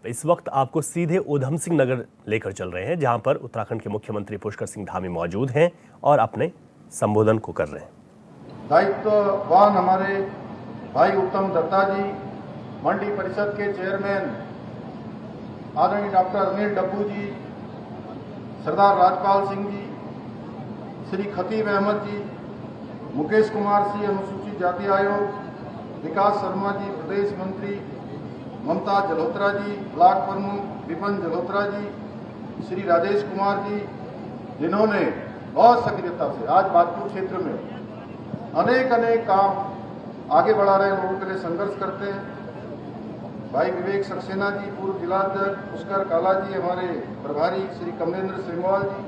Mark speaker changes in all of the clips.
Speaker 1: इस वक्त आपको सीधे ऊधम सिंह नगर लेकर चल रहे हैं, जहां पर उत्तराखंड के मुख्यमंत्री पुष्कर सिंह धामी मौजूद हैं और अपने संबोधन को कर रहे हैं।
Speaker 2: दायित्ववान हमारे भाई उत्तम दत्ता जी, मंडी परिषद के चेयरमैन आदरणीय डॉक्टर अनिल डब्बू जी, सरदार राजपाल सिंह जी, श्री खतीब अहमद जी, मुकेश कुमार सिंह अनुसूचित जाति आयोग, विकास शर्मा जी प्रदेश मंत्री, ममता जलोत्रा जी ब्लॉक प्रमुख, विपिन जलोत्रा जी, श्री राजेश कुमार जी, जिन्होंने बहुत सक्रियता से आज बागपुर क्षेत्र में अनेक काम आगे बढ़ा रहे लोगों के लिए संघर्ष करते हैं। भाई विवेक सक्सेना जी, पूर्व जिलाध्यक्ष पुष्कर काला जी, हमारे प्रभारी श्री कमलेंद्र श्रीवाल जी,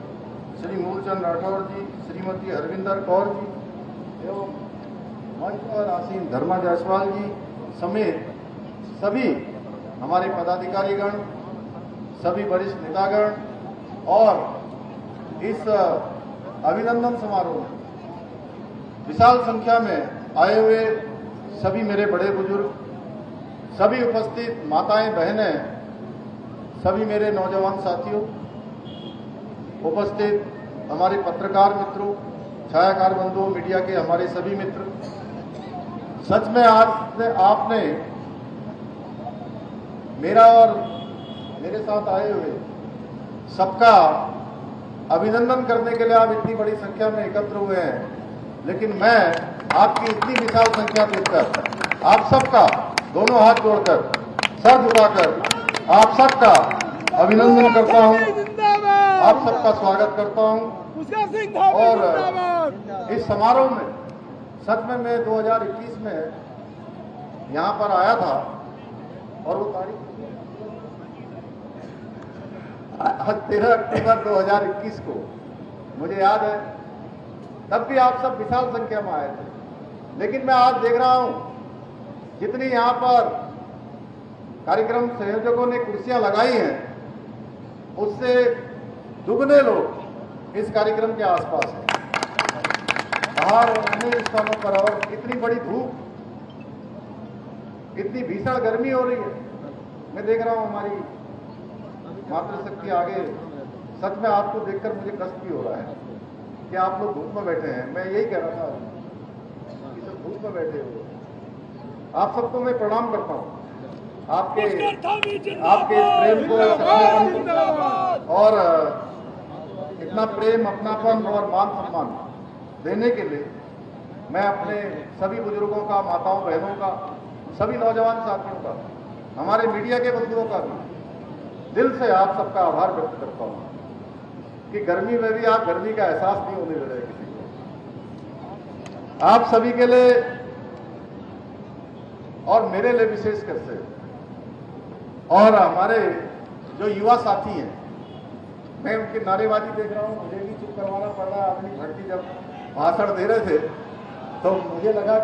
Speaker 2: श्री मूलचंद राठौर जी, श्रीमती हरविंदर कौर जी एवं मंच पर आसीन धर्मा जायसवाल जी समेत सभी हमारे पदाधिकारीगण, सभी वरिष्ठ नेतागण और इस अभिनंदन समारोह में विशाल संख्या में आए हुए सभी मेरे बड़े बुजुर्ग, सभी उपस्थित माताएं बहनें, सभी मेरे नौजवान साथियों, उपस्थित हमारे पत्रकार मित्रों, छायाकार बंधुओं, मीडिया के हमारे सभी मित्र, सच में आज आपने मेरा और मेरे साथ आए हुए सबका अभिनंदन करने के लिए आप इतनी बड़ी संख्या में एकत्र हुए हैं, लेकिन मैं आपकी इतनी विशाल संख्या देखकर आप सबका दोनों हाथ जोड़कर सर झुकाकर आप सबका अभिनंदन करता हूं, आप सबका स्वागत करता हूं। और इस समारोह में सच में मैं 2021 में यहां पर आया था और वो तारीख 13 अक्टूबर 2021 को मुझे याद है, तब भी आप सब विशाल संख्या में आए थे। लेकिन मैं आज देख रहा हूं जितनी यहां पर कार्यक्रम संयोजकों ने कुर्सियां लगाई हैं, उससे दुगने लोग इस कार्यक्रम के आसपास हैं। बाहर अनेक स्थानों पर और इतनी बड़ी धूप, इतनी भीषण गर्मी हो रही है। मैं देख रहा हूं हमारी मातृशक्ति आगे, सच में आपको देखकर मुझे कष्ट भी हो रहा है कि आप लोग धूप में बैठे हैं। मैं यही कह रहा था कि सब धूप में बैठे हो। आप सबको मैं प्रणाम करता हूं, आपके प्रेम को और इतना प्रेम, अपनापन और मान सम्मान देने के लिए मैं अपने सभी बुजुर्गों का, माताओं बहनों का, सभी नौजवान साथियों का, हमारे मीडिया के बंधुओं का भी दिल से आप सबका आभार व्यक्त करता हूं कि गर्मी में भी आप गर्मी का एहसास नहीं होने दे रहे किसी को। आप सभी के लिए और मेरे लिए विशेषकर से, और हमारे जो युवा साथी हैं, मैं उनकी नारेबाजी देख रहा हूं, मुझे भी चुप करवाना पड़ रहा है। आदमी भट्टी जब भाषण दे रहे थे तो मुझे लगा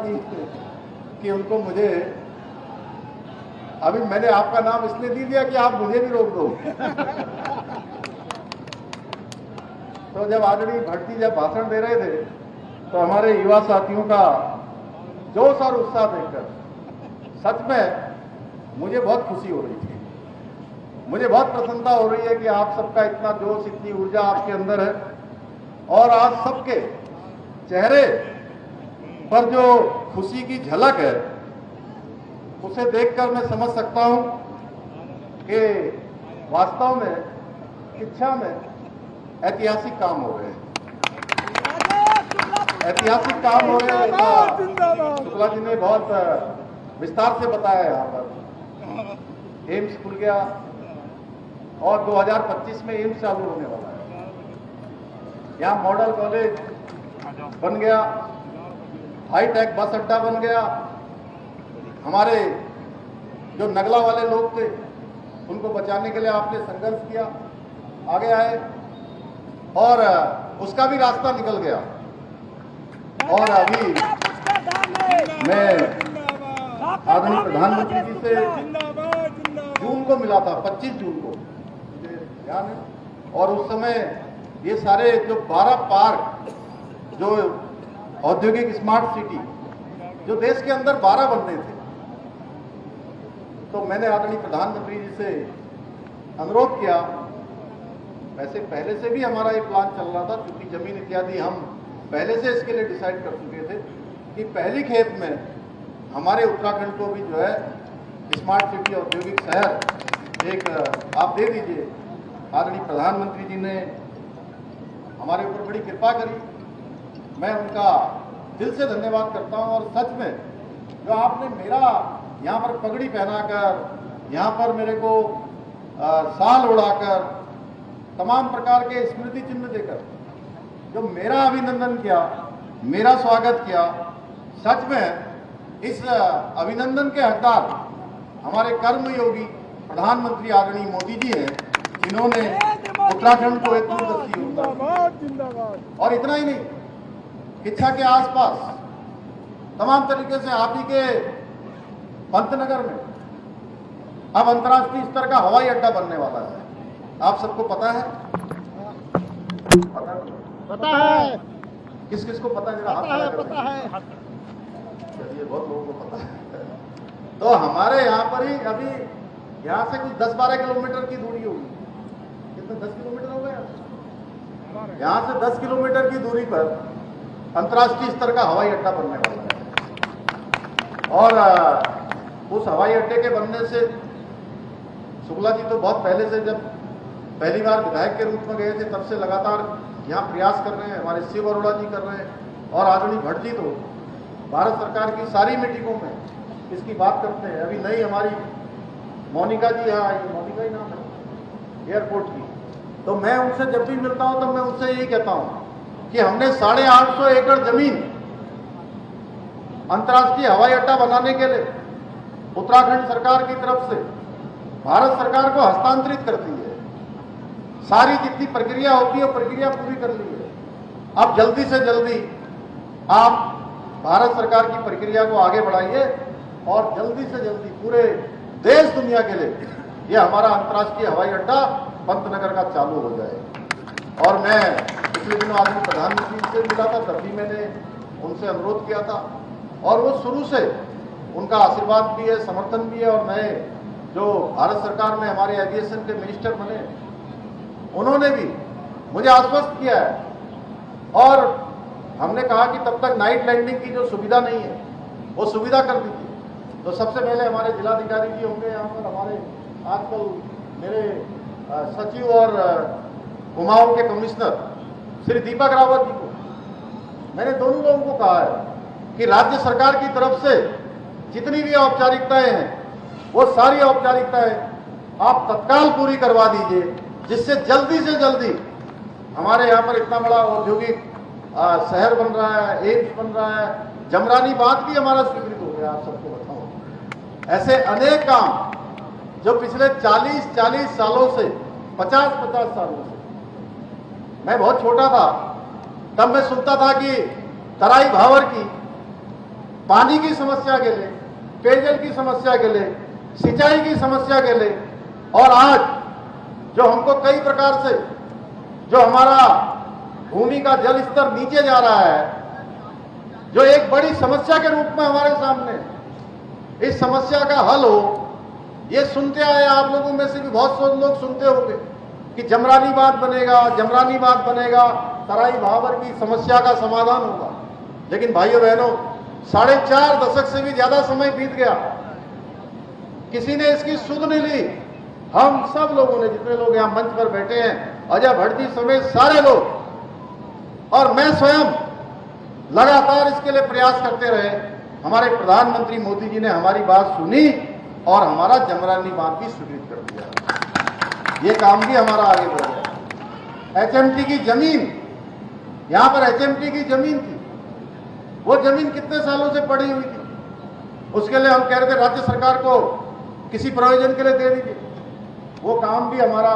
Speaker 2: कि उनको मुझे, अभी मैंने आपका नाम इसलिए दे दिया कि आप मुझे भी रोक दो। तो जब आदरणीय भट्टी जब भाषण दे रहे थे तो हमारे युवा साथियों का जोश और उत्साह देखकर सच में मुझे बहुत खुशी हो रही थी। मुझे बहुत प्रसन्नता हो रही है कि आप सबका इतना जोश, इतनी ऊर्जा आपके अंदर है, और आज सबके चेहरे पर जो खुशी की झलक है, उसे देखकर मैं समझ सकता हूं कि वास्तव में शिक्षा में ऐतिहासिक काम हो रहे हैं। ऐतिहासिक काम हो रहे हैं। शुक्ला जी ने बहुत विस्तार से बताया। यहाँ पर एम्स खुल गया और 2025 में एम्स चालू होने वाला है। यहाँ मॉडल कॉलेज बन गया, हाईटेक बस अड्डा बन गया। हमारे जो नगला वाले लोग थे उनको बचाने के लिए आपने संघर्ष किया, आगे आए और उसका भी रास्ता निकल गया। और अभी मैं आदरणीय प्रधानमंत्री जी से जून को मिला था, 25 जून को मुझे ध्यान है, और उस समय ये सारे जो 12 पार्क, जो औद्योगिक स्मार्ट सिटी जो देश के अंदर 12 बनने थे, तो मैंने आदरणीय प्रधानमंत्री जी से अनुरोध किया, वैसे पहले से भी हमारा ये प्लान चल रहा था, क्योंकि जमीन इत्यादि हम पहले से इसके लिए डिसाइड कर चुके थे कि पहली खेप में हमारे उत्तराखंड को भी जो है स्मार्ट सिटी औद्योगिक शहर एक आप दे दीजिए। आदरणीय प्रधानमंत्री जी ने हमारे ऊपर बड़ी कृपा करी, मैं उनका दिल से धन्यवाद करता हूं। और सच में जो आपने मेरा यहाँ पर पगड़ी पहनाकर, यहाँ पर मेरे को शाल उड़ाकर, तमाम प्रकार के स्मृति चिन्ह देकर जो मेरा अभिनंदन किया, मेरा स्वागत किया, सच में इस अभिनंदन के हकदार हमारे कर्मयोगी प्रधानमंत्री आदरणीय मोदी जी हैं, जिन्होंने उत्तराखंड को एक दूरदर्शी योगदान। और इतना ही नहीं, किच्छा के आसपास तमाम तरीके से आप ही के पंतनगर में अब अंतर्राष्ट्रीय स्तर का हवाई अड्डा बनने वाला है। आप सबको पता है?
Speaker 3: पता है।
Speaker 2: किस किस को पता है? जरा
Speaker 3: पता है।
Speaker 2: चलिए, बहुत लोगों को पता है। तो हमारे यहाँ पर ही अभी यहाँ से कुछ 10-12 किलोमीटर की दूरी होगी। कितना? 10 किलोमीटर हो गया। यहाँ से 10 किलोमीटर की दूरी पर अंतर्राष्ट्रीय स्तर का हवाई अड्डा बनने वाला है। और उस हवाई अड्डे के बनने से शुक्ला जी तो बहुत पहले से, जब पहली बार विधायक के रूप में गए थे, तब से लगातार यहाँ प्रयास कर रहे हैं। हमारे शिव अरोड़ा जी कर रहे हैं और आदरणीय भट्ट जी तो भारत सरकार की सारी मीटिंगों में इसकी बात करते हैं। अभी नई हमारी मोनिका जी यहाँ आई, मोनिका ही नाम है एयरपोर्ट की, तो मैं उनसे जब भी मिलता हूँ तब मैं उनसे यही कहता हूँ कि हमने 850 एकड़ जमीन अंतर्राष्ट्रीय हवाई अड्डा बनाने के लिए उत्तराखंड सरकार की तरफ से भारत सरकार को हस्तांतरित कर दी है। सारी जितनी प्रक्रिया होती है वो प्रक्रिया पूरी कर ली है। अब जल्दी से जल्दी आप भारत सरकार की प्रक्रिया को आगे बढ़ाइए और जल्दी से जल्दी पूरे देश दुनिया के लिए ये हमारा अंतर्राष्ट्रीय हवाई अड्डा पंतनगर का चालू हो जाए। और मैं पिछले दिनों आदरणीय प्रधानमंत्री से मिला था, तब भी मैंने उनसे अनुरोध किया था और वो शुरू से उनका आशीर्वाद भी है, समर्थन भी है। और नए जो भारत सरकार में हमारे एविएशन के मिनिस्टर बने, उन्होंने भी मुझे आश्वस्त किया है और हमने कहा कि तब तक नाइट लैंडिंग की जो सुविधा नहीं है वो सुविधा कर दीजिए। तो सबसे पहले हमारे जिलाधिकारी जी होंगे यहाँ पर, हमारे आजकल मेरे सचिव और कुमाऊं के कमिश्नर श्री दीपक रावत जी को, मैंने दोनों लोगों को कहा है कि राज्य सरकार की तरफ से जितनी भी औपचारिकताएं हैं वो सारी औपचारिकताएं आप तत्काल पूरी करवा दीजिए, जिससे जल्दी से जल्दी हमारे यहाँ पर इतना बड़ा औद्योगिक शहर बन रहा है, एम्स बन रहा है, जमरानी बांध भी हमारा स्वीकृत हो गया। आप सबको बताऊं, ऐसे अनेक काम जो पिछले 40 सालों से, 50 सालों से, मैं बहुत छोटा था तब मैं सुनता था कि तराई भावर की पानी की समस्या के लिए, पेयजल की समस्या के लिए, सिंचाई की समस्या के लिए, और आज जो हमको कई प्रकार से जो हमारा भूमि का जल स्तर नीचे जा रहा है, जो एक बड़ी समस्या के रूप में हमारे सामने, इस समस्या का हल हो, ये सुनते आए। आप लोगों में से भी बहुत से लोग सुनते होंगे कि जमरानी बांध बनेगा, जमरानी बांध बनेगा, तराई भावर की समस्या का समाधान होगा। लेकिन भाइयों बहनों, 4.5 दशक से भी ज्यादा समय बीत गया, किसी ने इसकी सुध नहीं ली। हम सब लोगों ने, जितने लोग यहाँ मंच पर बैठे हैं, अजय भट्ट जी समेत सारे लोग और मैं स्वयं लगातार इसके लिए प्रयास करते रहे। हमारे प्रधानमंत्री मोदी जी ने हमारी बात सुनी और हमारा जमरानी बांध भी स्वीकृत कर दिया। ये काम भी हमारा आगे बढ़ गया। एचएमटी की जमीन, यहाँ पर एचएमटी की जमीन थी, वो जमीन कितने सालों से पड़ी हुई थी, उसके लिए हम कह रहे थे राज्य सरकार को किसी प्रयोजन के लिए दे दीजिए। वो काम भी हमारा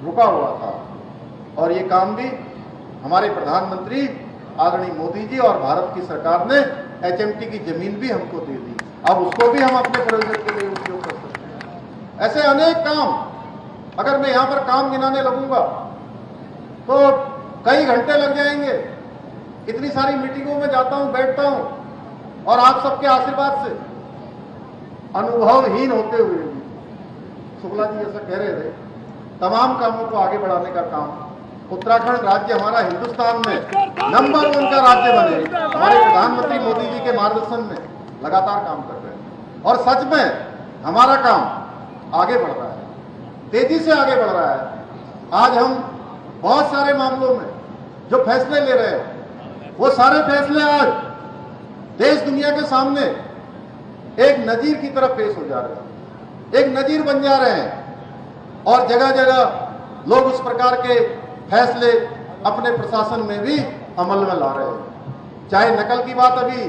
Speaker 2: रुका हुआ था और ये काम भी हमारे प्रधानमंत्री आदरणीय मोदी जी और भारत की सरकार ने एचएमटी की जमीन भी हमको दे दी। अब उसको भी हम अपने प्रयोजन के लिए उपयोग कर सकते हैं। ऐसे अनेक काम, अगर मैं यहाँ पर काम गिनाने लगूंगा तो कई घंटे लग जाएंगे। इतनी सारी मीटिंगों में जाता हूँ, बैठता हूँ और आप सबके आशीर्वाद से अनुभवहीन होते हुए शुक्ला जी ऐसा कह रहे थे, तमाम कामों को आगे बढ़ाने का काम उत्तराखंड राज्य हमारा हिंदुस्तान में नंबर 1 का राज्य बने, हमारे प्रधानमंत्री मोदी जी के मार्गदर्शन में लगातार काम कर रहे हैं। और सच में हमारा काम आगे बढ़ रहा है, तेजी से आगे बढ़ रहा है। आज हम बहुत सारे मामलों में जो फैसले ले रहे हैं, वो सारे फैसले आज देश दुनिया के सामने एक नजीर की तरफ पेश हो जा रहे हैं, एक नजीर बन जा रहे हैं। और जगह जगह लोग उस प्रकार के फैसले अपने प्रशासन में भी अमल में ला रहे हैं। चाहे नकल की बात अभी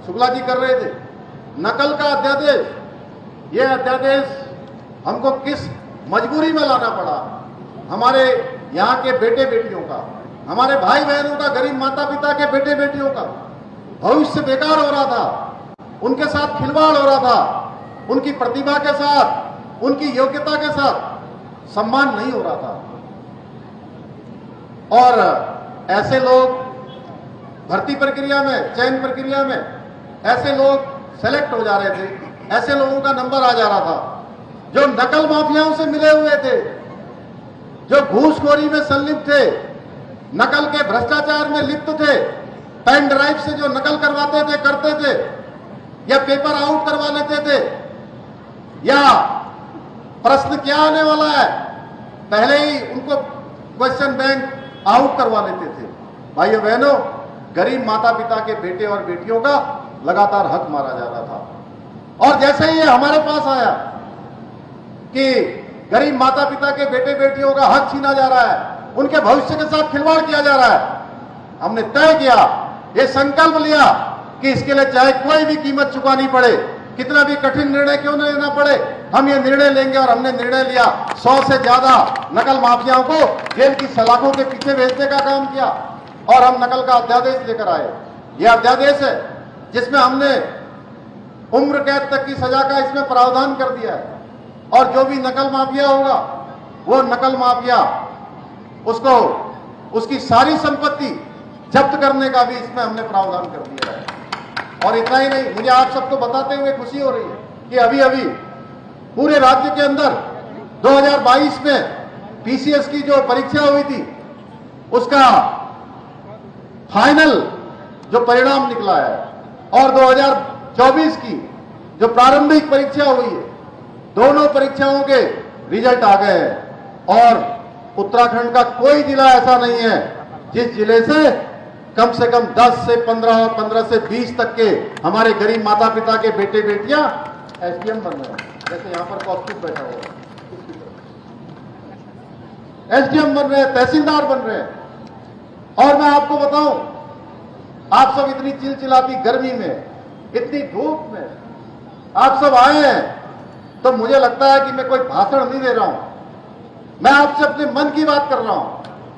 Speaker 2: शुक्ला जी कर रहे थे, नकल का अध्यादेश, ये अध्यादेश हमको किस मजबूरी में लाना पड़ा। हमारे यहाँ के बेटे बेटियों का, हमारे भाई बहनों का, गरीब माता पिता के बेटे बेटियों का भविष्य बेकार हो रहा था, उनके साथ खिलवाड़ हो रहा था, उनकी प्रतिभा के साथ, उनकी योग्यता के साथ सम्मान नहीं हो रहा था। और ऐसे लोग भर्ती प्रक्रिया में, चयन प्रक्रिया में ऐसे लोग सेलेक्ट हो जा रहे थे, ऐसे लोगों का नंबर आ जा रहा था जो नकल माफियाओं से मिले हुए थे, जो घूसखोरी में संलिप्त थे, नकल के भ्रष्टाचार में लिप्त थे, पेन ड्राइव से जो नकल करवाते थे, करते थे, या पेपर आउट करवा लेते थे, या प्रश्न क्या आने वाला है पहले ही उनको क्वेश्चन बैंक आउट करवा लेते थे। भाइयों बहनों, गरीब माता पिता के बेटे और बेटियों का लगातार हक मारा जा रहा था। और जैसे ही ये हमारे पास आया कि गरीब माता पिता के बेटे बेटियों का हक छीना जा रहा है, उनके भविष्य के साथ खिलवाड़ किया जा रहा है, हमने तय किया, ये संकल्प लिया कि इसके लिए चाहे कोई भी कीमत चुकानी पड़े, कितना भी कठिन निर्णय क्यों न लेना पड़े, हम ये निर्णय लेंगे। और हमने निर्णय लिया, 100 से ज्यादा नकल माफियाओं को जेल की सलाखों के पीछे भेजने का काम किया और हम नकल का अध्यादेश लेकर आए। यह अध्यादेश है जिसमें हमने उम्र कैद तक की सजा का इसमें प्रावधान कर दिया है। और जो भी नकल माफिया होगा, वो नकल माफिया उसको उसकी सारी संपत्ति जब्त करने का भी इसमें हमने प्रावधान कर दिया है। और इतना ही नहीं, मुझे आप सबको बताते हुए खुशी हो रही है कि अभी अभी पूरे राज्य के अंदर 2022 में पीसीएस की जो परीक्षा हुई थी, उसका फाइनल जो परिणाम निकला है, और 2024 की जो प्रारंभिक परीक्षा हुई है, दोनों परीक्षाओं के रिजल्ट आ गए हैं। और उत्तराखंड का कोई जिला ऐसा नहीं है जिस जिले से कम 10 से 15 और 15 से 20 तक के हमारे गरीब माता पिता के बेटे बेटियां एसडीएम बन रहे हैं। जैसे यहां पर कौस्तुभ बैठा हुआ है, एसडीएम बन रहे हैं, तहसीलदार बन रहे हैं। और मैं आपको बताऊं, आप सब इतनी चिलचिलाती गर्मी में, इतनी धूप में आप सब आए हैं, तो मुझे लगता है कि मैं कोई भाषण नहीं दे रहा हूं, मैं आपसे अपने मन की बात कर रहा हूं,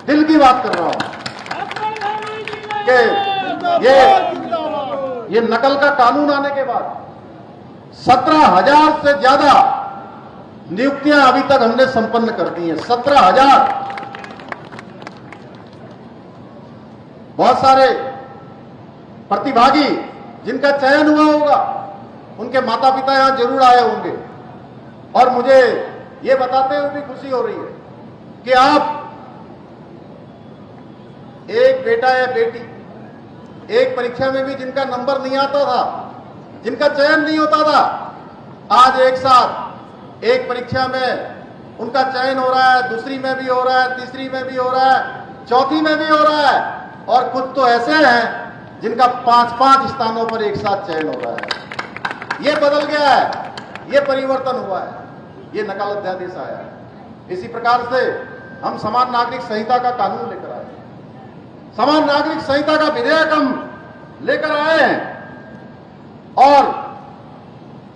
Speaker 2: दिल की बात कर रहा हूं कि ये नकल का कानून आने के बाद 17,000 से ज्यादा नियुक्तियां अभी तक हमने संपन्न कर दी हैं। 17,000। बहुत सारे प्रतिभागी जिनका चयन हुआ होगा, उनके माता पिता यहां जरूर आए होंगे। और मुझे ये बताते हुए भी खुशी हो रही है कि आप एक बेटा या बेटी, एक परीक्षा में भी जिनका नंबर नहीं आता था, जिनका चयन नहीं होता था, आज एक साथ एक परीक्षा में उनका चयन हो रहा है, दूसरी में भी हो रहा है, तीसरी में भी हो रहा है, चौथी में भी हो रहा है। और कुछ तो ऐसे हैं जिनका 5-5 स्थानों पर एक साथ चयन हो रहा है। ये बदल गया है, ये परिवर्तन हुआ है, ये नकल अध्यादेश आया है। इसी प्रकार से हम समान नागरिक संहिता का कानून लेकर आए, समान नागरिक संहिता का विधेयक हम लेकर आए हैं। और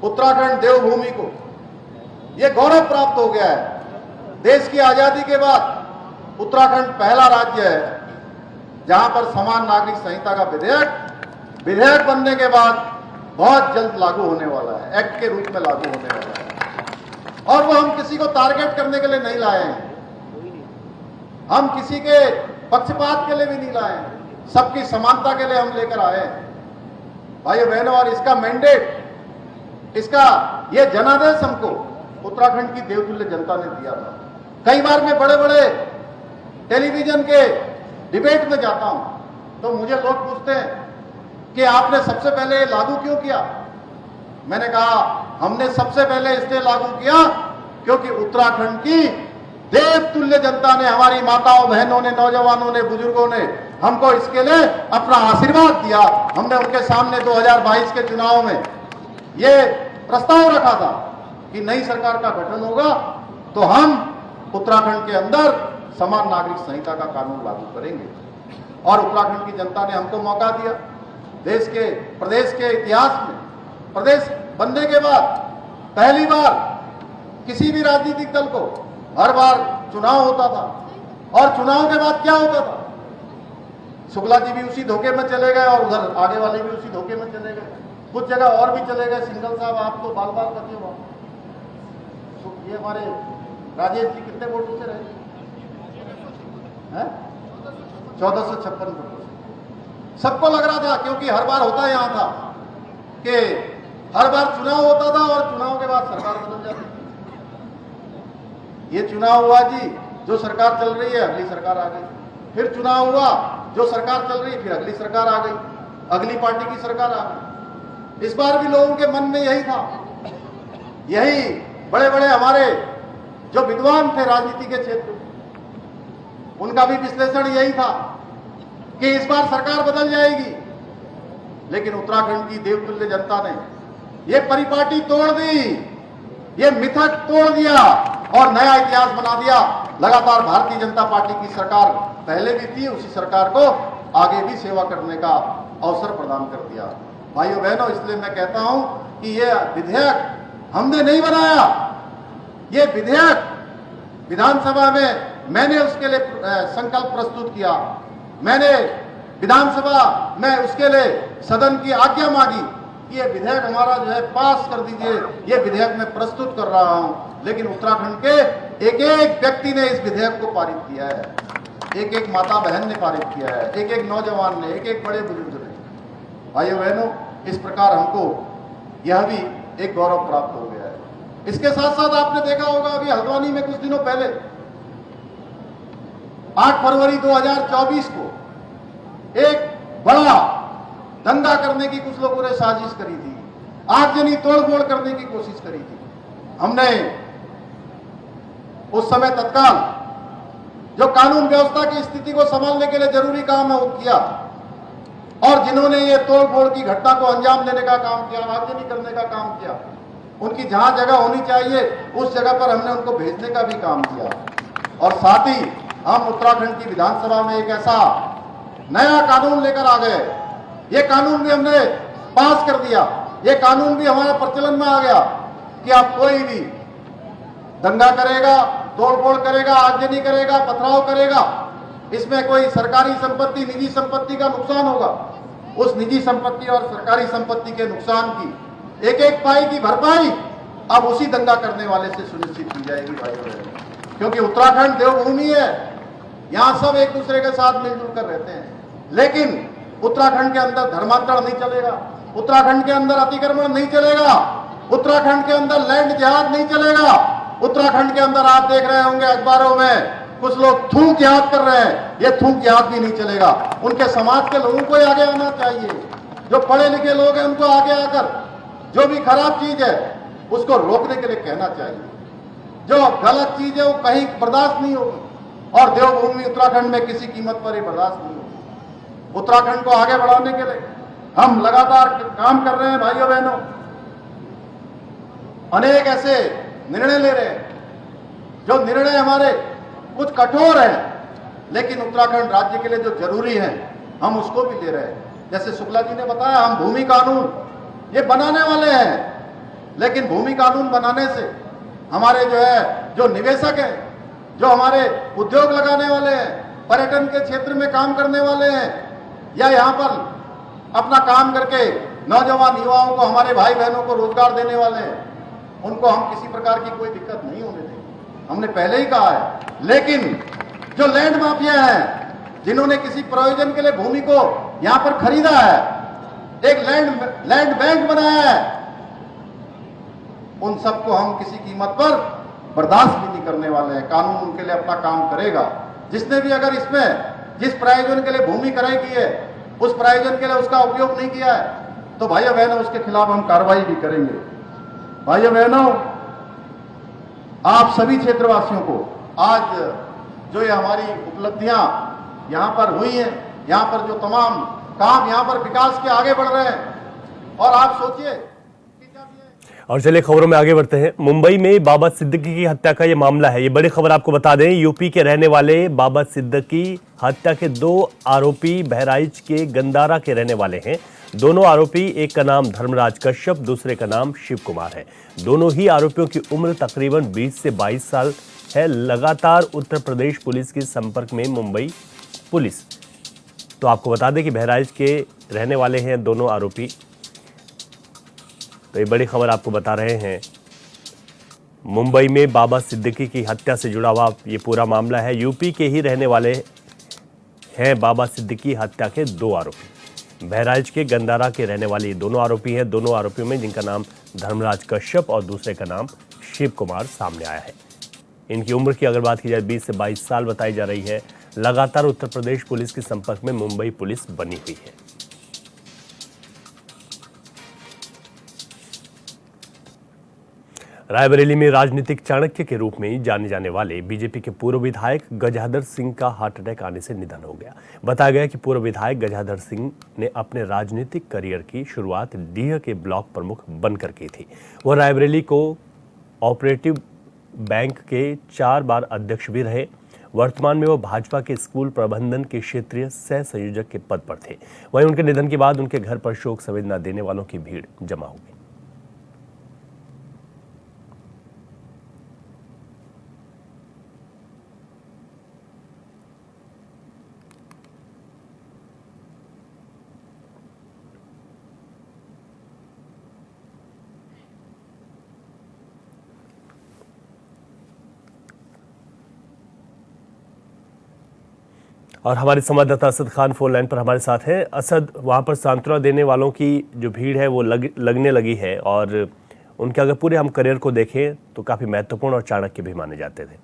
Speaker 2: उत्तराखंड देवभूमि को यह गौरव प्राप्त हो गया है। देश की आजादी के बाद उत्तराखंड पहला राज्य है जहां पर समान नागरिक संहिता का विधेयक बनने के बाद बहुत जल्द लागू होने वाला है, एक्ट के रूप में लागू होने वाला है। और वो हम किसी को टारगेट करने के लिए नहीं लाए हैं, हम किसी के पक्षपात के लिए भी नहीं लाए हैं, सबकी समानता के लिए हम लेकर आए हैं भाइयों बहनों। और इसका मैंडेट, इसका ये जनादेश हमको उत्तराखंड की देवतुल्य जनता ने दिया था। कई बार मैं बड़े बड़े टेलीविजन के डिबेट में जाता हूं तो मुझे लोग पूछते हैं कि आपने सबसे पहले लागू क्यों किया। मैंने कहा हमने सबसे पहले इसलिए लागू किया क्योंकि उत्तराखंड की देवतुल्य जनता ने, हमारी माताओं बहनों ने, नौजवानों ने, बुजुर्गों ने हमको इसके लिए अपना आशीर्वाद दिया। हमने उनके सामने 2022 के चुनाव में ये प्रस्ताव रखा था कि नई सरकार का गठन होगा तो हम उत्तराखंड के अंदर समान नागरिक संहिता का कानून लागू करेंगे। और उत्तराखंड की जनता ने हमको मौका दिया। प्रदेश के इतिहास में प्रदेश बनने के बाद पहली बार किसी भी राजनीतिक दल को हर बार चुनाव होता था और चुनाव के बाद क्या होता था, शुक्ला जी भी उसी धोखे में चले गए और उधर आगे वाले भी उसी धोखे में चले गए, कुछ जगह और भी चले गए। सिंघल साहब आप तो बाल बाल करते हो। ये हमारे राजेश जी कितने वोटों से रहे हैं? 1456 वोटों से। सबको लग रहा था, क्योंकि हर बार होता यहाँ था कि हर बार चुनाव होता था और चुनाव के बाद सरकार बदल जाती थी। ये चुनाव हुआ जी, जो सरकार चल रही है अगली सरकार आ गई, फिर चुनाव हुआ, जो सरकार चल रही है फिर अगली सरकार आ गई, अगली पार्टी की सरकार आ गई। इस बार भी लोगों के मन में यही था, यही बड़े बड़े हमारे जो विद्वान थे राजनीति के क्षेत्र, उनका भी विश्लेषण यही था कि इस बार सरकार बदल जाएगी। लेकिन उत्तराखंड की देवतुल्य जनता ने ये परिपाटी तोड़ दी, ये मिथक तोड़ दिया और नया इतिहास बना दिया। लगातार भारतीय जनता पार्टी की सरकार पहले भी थी, उसी सरकार को आगे भी सेवा करने का अवसर प्रदान कर दिया। भाइयों बहनों, इसलिए मैं कहता हूं कि ये विधेयक हमने नहीं बनाया, ये विधेयक विधानसभा में मैंने उसके लिए संकल्प प्रस्तुत किया, मैंने विधानसभा में उसके लिए सदन की आज्ञा मांगी कि ये विधेयक हमारा जो है पास कर दीजिए, ये विधेयक मैं प्रस्तुत कर रहा हूं। लेकिन उत्तराखंड के एक एक व्यक्ति ने इस विधेयक को पारित किया है, एक एक माता बहन ने पारित किया है, एक एक नौजवान ने, एक एक बड़े बुजुर्ग ने। भाइयों बहनों, इस प्रकार हमको यह भी एक गौरव प्राप्त हो गया है। इसके साथ साथ आपने देखा होगा अभी हल्द्वानी में कुछ दिनों पहले 8 फरवरी 2024 को एक बड़ा दंगा करने की कुछ लोगों ने साजिश करी थी, आगजनी तोड़फोड़ करने की कोशिश करी थी। हमने उस समय तत्काल जो कानून व्यवस्था की स्थिति को संभालने के लिए जरूरी काम है वो किया, और जिन्होंने ये तोड़फोड़ की घटना को अंजाम देने का काम किया, आगजनी करने का काम किया, उनकी जहां जगह होनी चाहिए उस जगह पर हमने उनको भेजने का भी काम किया। और साथ ही हम उत्तराखंड की विधानसभा में एक ऐसा नया कानून लेकर आ गए, ये कानून भी हमने पास कर दिया, ये कानून भी हमारे प्रचलन में आ गया कि आप कोई भी दंगा करेगा, तोड़फोड़ करेगा, आगजनी करेगा, पथराव करेगा, इसमें कोई सरकारी संपत्ति, निजी संपत्ति का नुकसान होगा, उस निजी संपत्ति और सरकारी संपत्ति के नुकसान की एक एक पाई की भरपाई अब उसी दंगा करने वाले से सुनिश्चित की जाएगी। भाइयों बहनों, क्योंकि उत्तराखंड देवभूमि है, यहां सब एक दूसरे के साथ मिलजुल कर रहते हैं, लेकिन उत्तराखंड के अंदर धर्मांतरण नहीं चलेगा, उत्तराखंड के अंदर अतिक्रमण नहीं चलेगा, उत्तराखंड के अंदर लैंड जिहाद नहीं चलेगा। उत्तराखंड के अंदर आप देख रहे होंगे अखबारों में कुछ लोग थूक जिहाद कर रहे हैं, ये थूक जिहाद भी नहीं चलेगा। उनके समाज के लोगों को आगे आना चाहिए, जो पढ़े लिखे लोग हैं उनको आगे आकर जो भी खराब चीज है उसको रोकने के लिए कहना चाहिए, जो गलत चीज है वो कहीं बर्दाश्त नहीं होगी, और देवभूमि उत्तराखंड में किसी कीमत पर ही बर्दाश्त नहीं होगी। उत्तराखंड को आगे बढ़ाने के लिए हम लगातार काम कर रहे हैं। भाइयों बहनों, अनेक ऐसे निर्णय ले रहे हैं, जो निर्णय हमारे कुछ कठोर हैं, लेकिन उत्तराखंड राज्य के लिए जो जरूरी है हम उसको भी ले रहे हैं। जैसे शुक्ला जी ने बताया, हम भूमि कानून ये बनाने वाले हैं, लेकिन भूमि कानून बनाने से हमारे जो निवेशक हैं, जो हमारे उद्योग लगाने वाले हैं, पर्यटन के क्षेत्र में काम करने वाले हैं, या यहाँ पर अपना काम करके नौजवान युवाओं को, हमारे भाई बहनों को रोजगार देने वाले हैं, उनको हम किसी प्रकार की कोई दिक्कत नहीं होने देंगे। हमने पहले ही कहा है। लेकिन जो लैंड माफिया हैं, जिन्होंने किसी प्रयोजन के लिए भूमि को यहां पर खरीदा है, एक लैंड बैंक बनाया है, उन सबको हम किसी कीमत पर बर्दाश्त भी नहीं करने वाले हैं। कानून उनके लिए अपना काम करेगा। जिसने भी अगर इसमें जिस प्रयोजन के लिए भूमि क्रय की है उस प्रयोजन के लिए उसका उपयोग नहीं किया है तो भाइयों बहनों उसके खिलाफ हम कार्रवाई भी करेंगे। भाइयों बहनों, आप सभी क्षेत्रवासियों को आज जो ये हमारी उपलब्धियां यहां पर हुई हैं, यहां पर जो तमाम काम यहां पर विकास के आगे बढ़ रहे हैं, और आप सोचिए।
Speaker 1: और चलिए खबरों में आगे बढ़ते हैं। मुंबई में बाबा सिद्दीकी की हत्या का ये मामला है। ये बड़ी खबर आपको बता दें, यूपी के रहने वाले बाबा सिद्दीकी हत्या के 2 आरोपी बहराइच के गंदारा के रहने वाले हैं। दोनों आरोपी, एक का नाम धर्मराज कश्यप, दूसरे का नाम शिव कुमार है। दोनों ही आरोपियों की उम्र तकरीबन 20 से 22 साल है। लगातार उत्तर प्रदेश पुलिस के संपर्क में मुंबई पुलिस। तो आपको बता दें कि बहराइच के रहने वाले हैं दोनों आरोपी। तो ये बड़ी खबर आपको बता रहे हैं। मुंबई में बाबा सिद्दीकी की हत्या से जुड़ा हुआ ये पूरा मामला है। यूपी के ही रहने वाले हैं बाबा सिद्दीकी हत्या के 2 आरोपी। बहराइच के गंदारा के रहने वाले ये दोनों आरोपी हैं। दोनों आरोपियों में जिनका नाम धर्मराज कश्यप और दूसरे का नाम शिव कुमार सामने आया है। इनकी उम्र की अगर बात की जाए 20 से 22 साल बताई जा रही है। लगातार उत्तर प्रदेश पुलिस के संपर्क में मुंबई पुलिस बनी हुई है। रायबरेली में राजनीतिक चाणक्य के रूप में जाने जाने वाले बीजेपी के पूर्व विधायक गजाधर सिंह का हार्ट अटैक आने से निधन हो गया। बताया गया कि पूर्व विधायक गजाधर सिंह ने अपने राजनीतिक करियर की शुरुआत डीह के ब्लॉक प्रमुख बनकर की थी। वह रायबरेली को ऑपरेटिव बैंक के 4 बार अध्यक्ष भी रहे। वर्तमान में वो भाजपा के स्कूल प्रबंधन के क्षेत्रीय सह संयोजक के पद पर थे। वहीं उनके निधन के बाद उनके घर पर शोक संवेदना देने वालों की भीड़ जमा हो गई। और हमारे संवाददाता असद खान फोन लाइन पर हमारे साथ हैं। असद, वहाँ पर सांत्वना देने वालों की जो भीड़ है वो लगने लगी है, और उनके अगर पूरे हम करियर को देखें तो काफ़ी महत्वपूर्ण और चाणक्य भी माने जाते थे।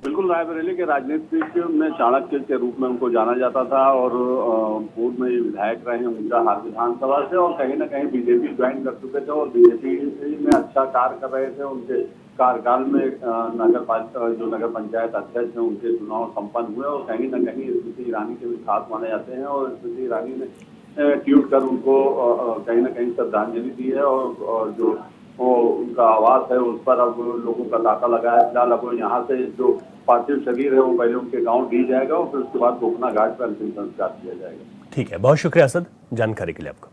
Speaker 4: बिल्कुल, रायबरेली के राजनीतिक में चाणक्य के रूप में उनको जाना जाता था, और पूर्व में विधायक रहे हैं ऊंचा हार विधानसभा से, और कहीं ना कहीं बीजेपी ज्वाइन कर चुके थे और बीजेपी में अच्छा कार्य कर रहे थे। उनके कार्यकाल में जो नगर पंचायत अध्यक्ष हैं उनके चुनाव संपन्न हुए, और कहीं ना कहीं स्मृति ईरानी के भी खास माने जाते हैं, और स्मृति ईरानी ने ट्वीट कर उनको कहीं ना कहीं श्रद्धांजलि दी है, और जो उनका आवास है उस पर अब लोगों का तांता लगा है। फिलहाल अब यहाँ से जो पार्थिव शरीर है वो पहले उनके गांव दी जाएगा और फिर उसके बाद गोपना घाट पर अंतिम संस्कार किया जाएगा।
Speaker 1: ठीक है, बहुत शुक्रिया असद जानकारी के लिए आपका।